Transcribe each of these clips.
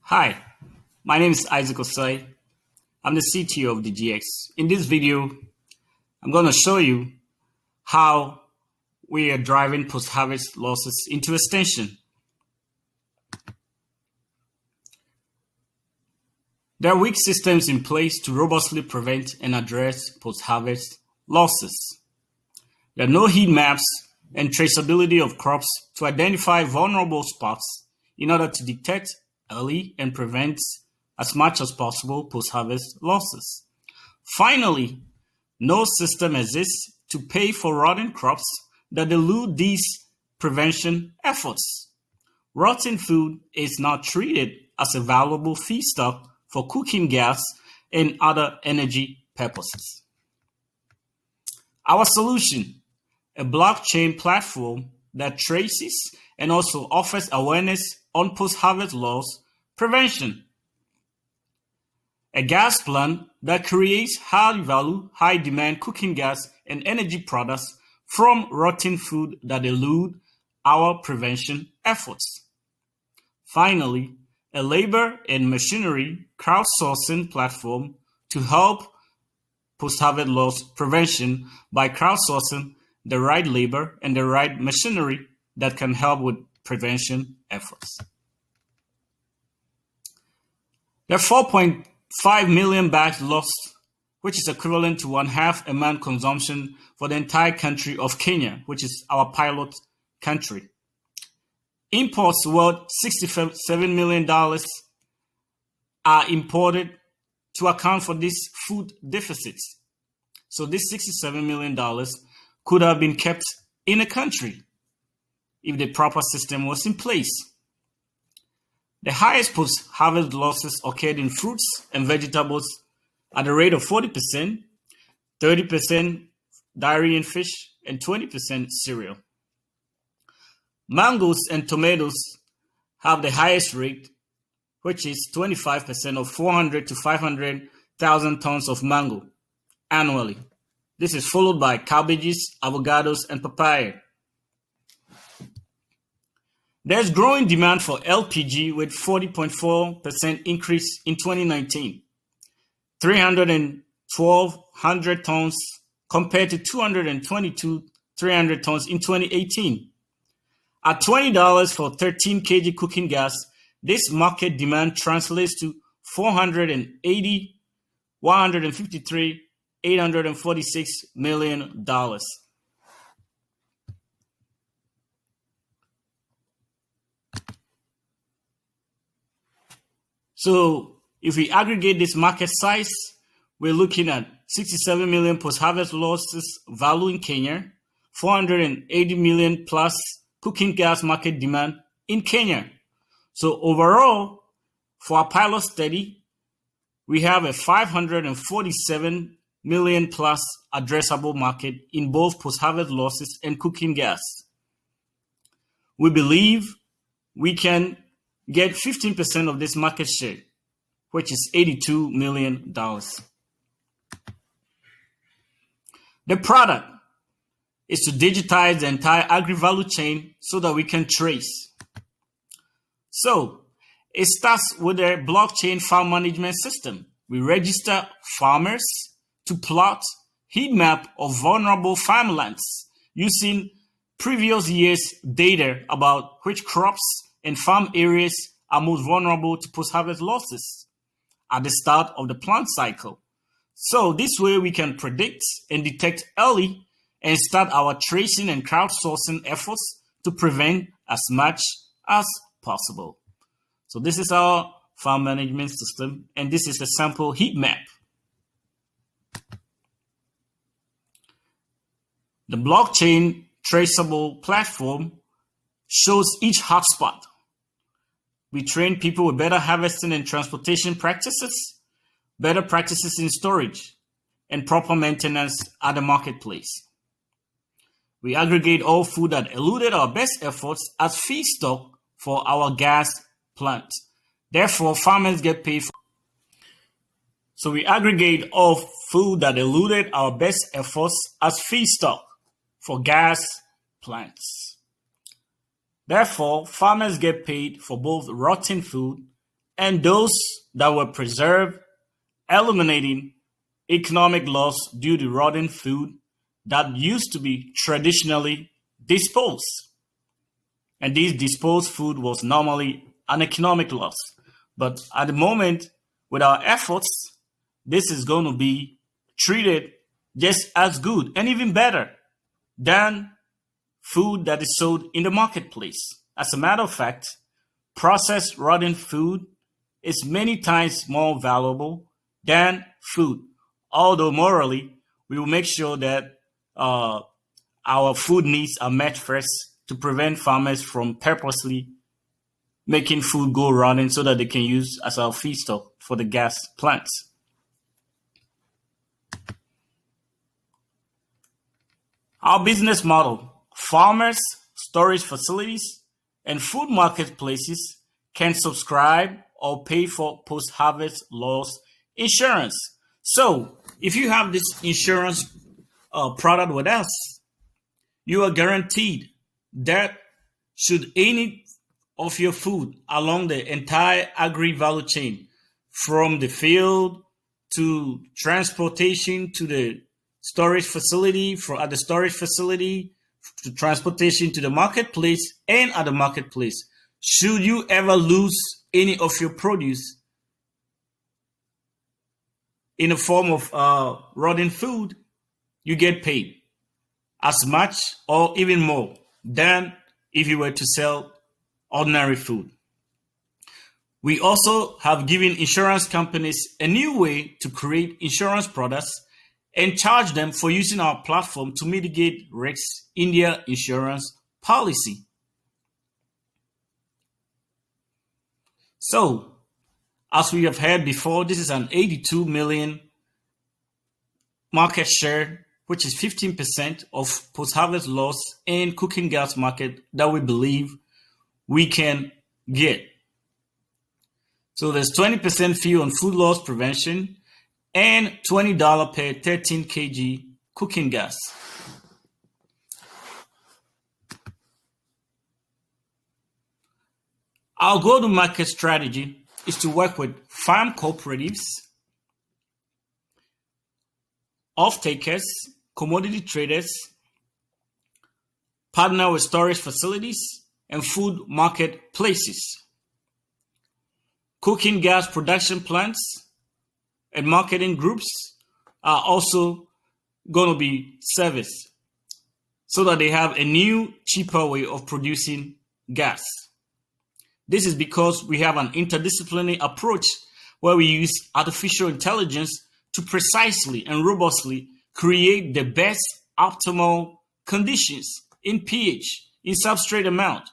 Hi, my name is Isaac Osai. I'm the CTO of the GX. In this video, I'm going to show you how we are driving post-harvest losses into extension. There are weak systems in place to robustly prevent and address post-harvest losses. There are no heat maps and traceability of crops to identify vulnerable spots in order to detect early and prevent as much as possible post-harvest losses. Finally, no system exists to pay for rotting crops that elude these prevention efforts. Rotten food is not treated as a valuable feedstock for cooking gas and other energy purposes. Our solution: a blockchain platform that traces and also offers awareness on post-harvest loss prevention. A gas plant that creates high-value, high-demand cooking gas and energy products from rotten food that elude our prevention efforts. Finally, a labor and machinery crowdsourcing platform to help post-harvest loss prevention by crowdsourcing the right labor and the right machinery that can help with prevention efforts. There are 4.5 million bags lost, which is equivalent to one-half a month consumption for the entire country of Kenya, which is our pilot country. Imports worth $67 million are imported to account for these food deficits. So this $67 million could have been kept in a country if the proper system was in place. The highest post-harvest losses occurred in fruits and vegetables at the rate of 40%, 30% dairy and fish, and 20% cereal. Mangoes and tomatoes have the highest rate, which is 25% of 400 to 500,000 tons of mango annually. This is followed by cabbages, avocados, and papaya. There's growing demand for LPG with 40.4% increase in 2019, 3,1,200 tons compared to 222,300 tons in 2018. At $20 for 13 kg cooking gas, this market demand translates to 480, 153, $846 million. So if we aggregate this market size, we're looking at 67 million post-harvest losses value in Kenya, 480 million plus cooking gas market demand in Kenya. So overall, for our pilot study, we have a 547 million plus addressable market in both post-harvest losses and cooking gas. We believe we can get 15% of this market share, which is $82 million. The product is to digitize the entire agri-value chain so that we can trace. So it starts with a blockchain farm management system. We register farmers to plot heat map of vulnerable farmlands using previous year's data about which crops and farm areas are most vulnerable to post-harvest losses at the start of the plant cycle. So this way we can predict and detect early and start our tracing and crowdsourcing efforts to prevent as much as possible. So this is our farm management system, and this is a sample heat map. The blockchain traceable platform shows each hotspot. We train people with better harvesting and transportation practices, better practices in storage, and proper maintenance at the marketplace. We aggregate all food that eluded our best efforts as feedstock for our gas plant. Therefore, farmers get paid for. So we aggregate all food that eluded our best efforts as feedstock for gas plants. Therefore, farmers get paid for both rotten food and those that were preserved, eliminating economic loss due to rotten food that used to be traditionally disposed. And this disposed food was normally an economic loss. But at the moment, with our efforts, this is going to be treated just as good and even better than food that is sold in the marketplace. As a matter of fact, processed rotten food is many times more valuable than food. Although morally, we will make sure that our food needs are met first to prevent farmers from purposely making food go rotten so that they can use as our feedstock for the gas plants. Our business model: farmers, storage facilities, and food marketplaces can subscribe or pay for post-harvest loss insurance. So, if you have this insurance product with us, you are guaranteed that should any of your food along the entire agri value chain, from the field to transportation to the storage facility, at the storage facility to transportation to the marketplace, and at the marketplace, should you ever lose any of your produce in the form of rotten food, you get paid as much or even more than if you were to sell ordinary food. We also have given insurance companies a new way to create insurance products and charge them for using our platform to mitigate risks in their insurance policy. So, as we have heard before, this is an 82 million market share, which is 15% of post-harvest loss in cooking gas market that we believe we can get. So there's 20% fee on food loss prevention and $20 per 13 kg cooking gas. Our go-to-market strategy is to work with farm cooperatives, off-takers, commodity traders, partner with storage facilities, and food marketplaces. Cooking gas production plants and marketing groups are also going to be serviced so that they have a new, cheaper way of producing gas. This is because we have an interdisciplinary approach where we use artificial intelligence to precisely and robustly create the best optimal conditions in pH, in substrate amount,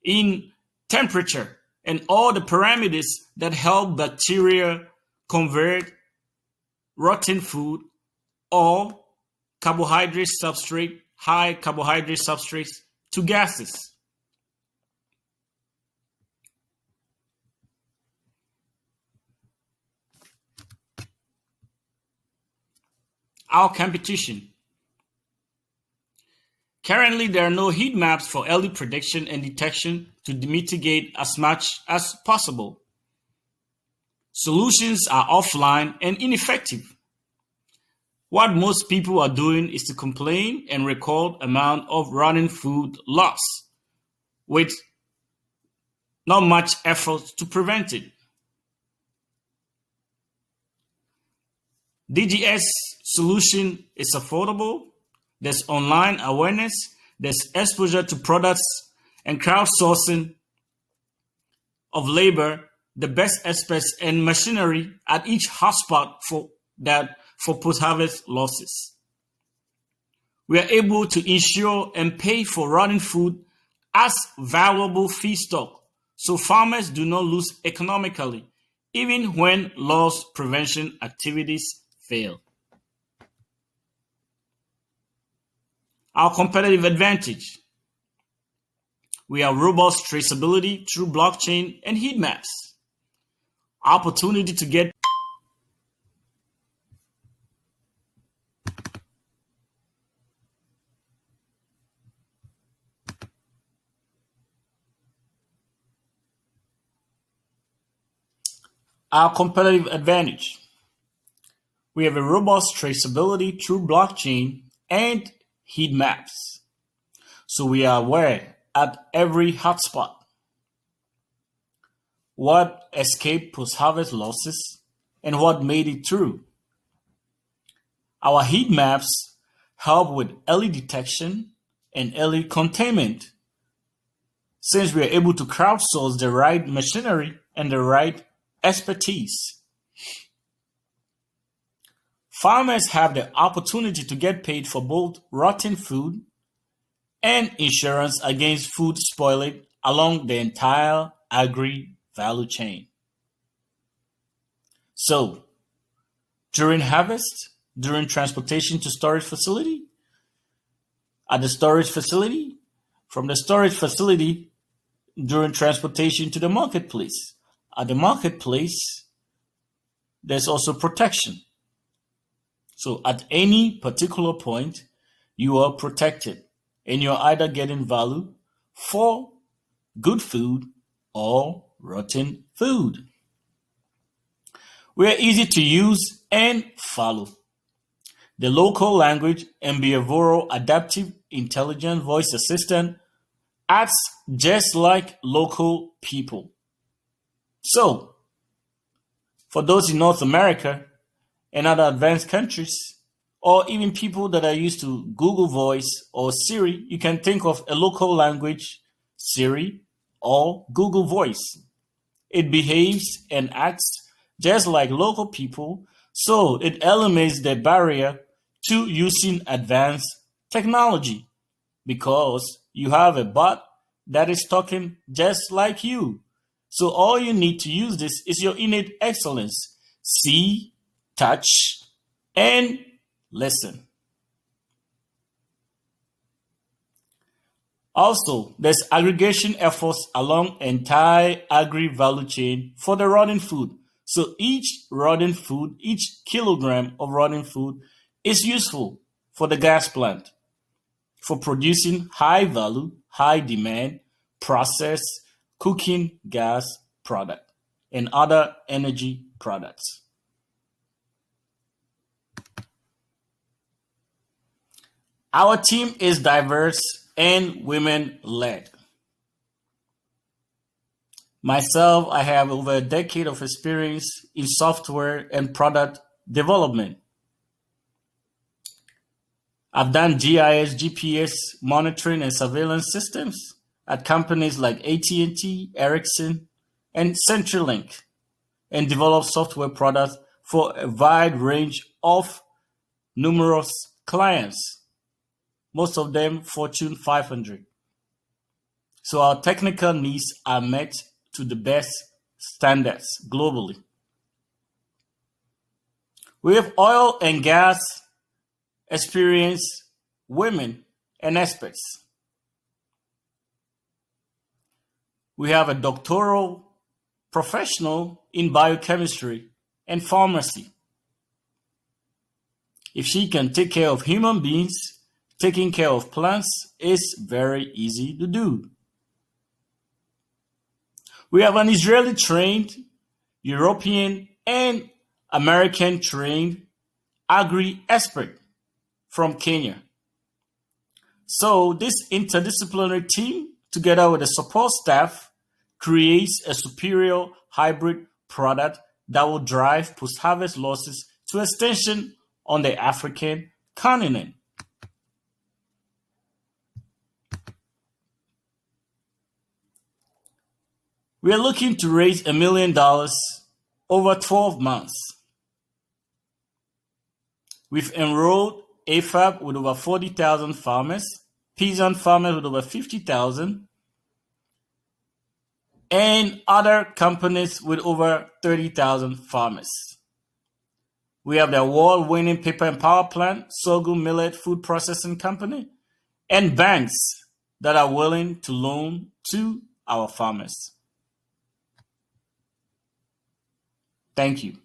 in temperature, and all the parameters that help bacteria convert rotten food or carbohydrate substrate, high carbohydrate substrates to gases. Our competition. Currently, there are no heat maps for early prediction and detection to mitigate as much as possible. Solutions are offline and ineffective. What most people are doing is to complain and record amount of rotten food loss with not much effort to prevent it. DGS solution is affordable. There's online awareness. There's exposure to products and crowdsourcing of labor, the best experts and machinery at each hotspot for post-harvest losses. We are able to insure and pay for rotten food as valuable feedstock, so farmers do not lose economically, even when loss prevention activities fail. Our competitive advantage. We have robust traceability through blockchain and heat maps. Opportunity to get Our competitive advantage. We have a robust traceability through blockchain and heat maps. So we are aware at every hotspot what escaped post-harvest losses and what made it through. Our heat maps help with early detection and early containment since we are able to crowdsource the right machinery and the right expertise. Farmers have the opportunity to get paid for both rotten food and insurance against food spoilage along the entire agri value chain. So, during harvest, during transportation to storage facility, at the storage facility, from the storage facility during transportation to the marketplace. At the marketplace, there's also protection. So at any particular point, you are protected and you're either getting value for good food or rotten food. We're easy to use and follow. The local language and behavioral adaptive intelligent voice assistant acts just like local people. So, for those in North America and other advanced countries, or even people that are used to Google Voice or Siri, you can think of a local language Siri or Google Voice. It behaves and acts just like local people, so it eliminates the barrier to using advanced technology because you have a bot that is talking just like you. So all you need to use this is your innate excellence. See, touch, and listen. Also, there's aggregation efforts along entire agri value chain for the rotten food. So each rotten food, each kilogram of rotten food is useful for the gas plant for producing high value, high demand, processed cooking gas product and other energy products. Our team is diverse and women led. Myself, I have over a decade of experience in software and product development. I've done GIS, GPS monitoring and surveillance systems at companies like AT&T, Ericsson, and CenturyLink, and developed software products for a wide range of numerous clients, most of them Fortune 500. So our technical needs are met to the best standards globally. We have oil and gas experienced women and experts. We have a doctoral professional in biochemistry and pharmacy. If she can take care of human beings, taking care of plants is very easy to do. We have an Israeli trained, European, and American trained agri expert from Kenya. So this interdisciplinary team, together with the support staff, creates a superior hybrid product that will drive post-harvest losses to extinction on the African continent. We are looking to raise $1 million over 12 months. We've enrolled AFAB with over 40,000 farmers, peasant farmers with over 50,000, and other companies with over 30,000 farmers. We have the award-winning paper and power plant, sorghum millet food processing company, and banks that are willing to loan to our farmers. Thank you.